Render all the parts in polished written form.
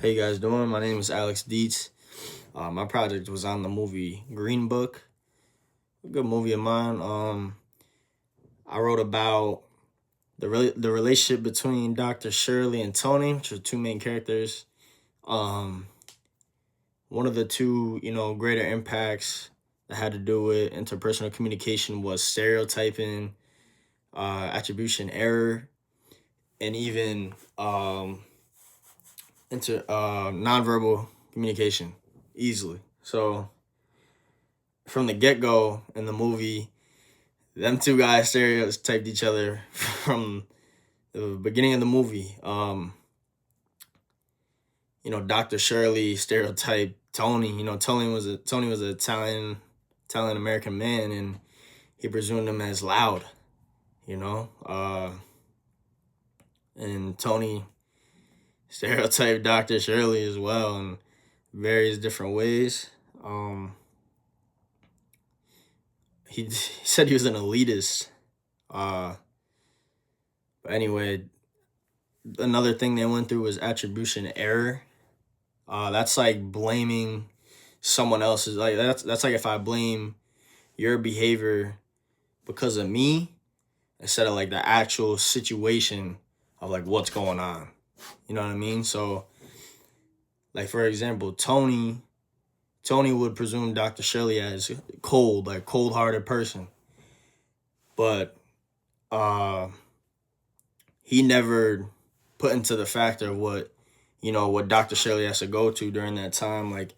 How you guys doing? My name is Alex Dietz. My project was on the movie Green Book, a good movie of mine. I wrote about the relationship between Dr. Shirley and Tony, which are two main characters. Um, One of the two, greater impacts that had to do with interpersonal communication was stereotyping, attribution error, and even nonverbal communication easily. So from the get go in the movie, them two guys stereotyped each other from the beginning of the movie. Dr. Shirley stereotyped Tony. Tony was an Italian American man, and he presumed him as loud. You know, and Tony stereotyped Dr. Shirley as well in various different ways. He said he was an elitist. Uh, but anyway, another thing they went through was attribution error. That's like blaming someone else's. Like that's like if I blame your behavior because of me instead of like the actual situation of like what's going on. You know what I mean? So, like for example, Tony would presume Dr. Shirley as cold, like cold-hearted person, but uh, he never put into the factor of what Dr. Shirley has to go to during that time, like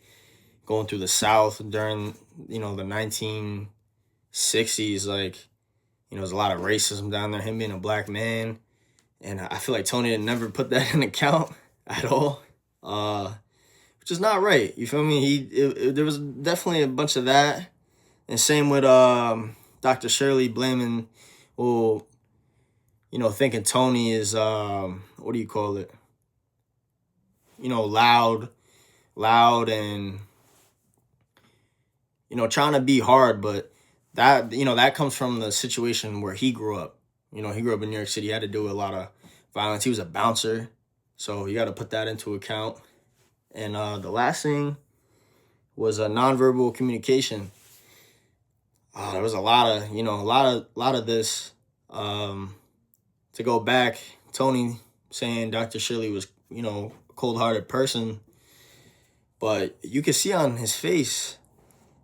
going through the South during the 1960s. Like there's a lot of racism down there. Him being a black man, and I feel like Tony had never put that in account at all. Which is not right. You feel me? There was definitely a bunch of that, and same with Dr. Shirley blaming, well, thinking Tony is what do you call it? Loud, and trying to be hard, but that comes from the situation where he grew up. He grew up in New York City. He had to deal with a lot of violence. He was a bouncer, so you got to put that into account. And the last thing was a nonverbal communication. There was a lot of this. To go back, Tony saying Dr. Shirley was, a cold-hearted person, but you can see on his face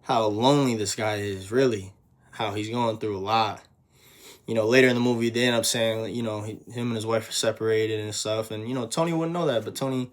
how lonely this guy is, really, how he's going through a lot. Later in the movie, they end up saying, him and his wife are separated and stuff, and Tony wouldn't know that, but Tony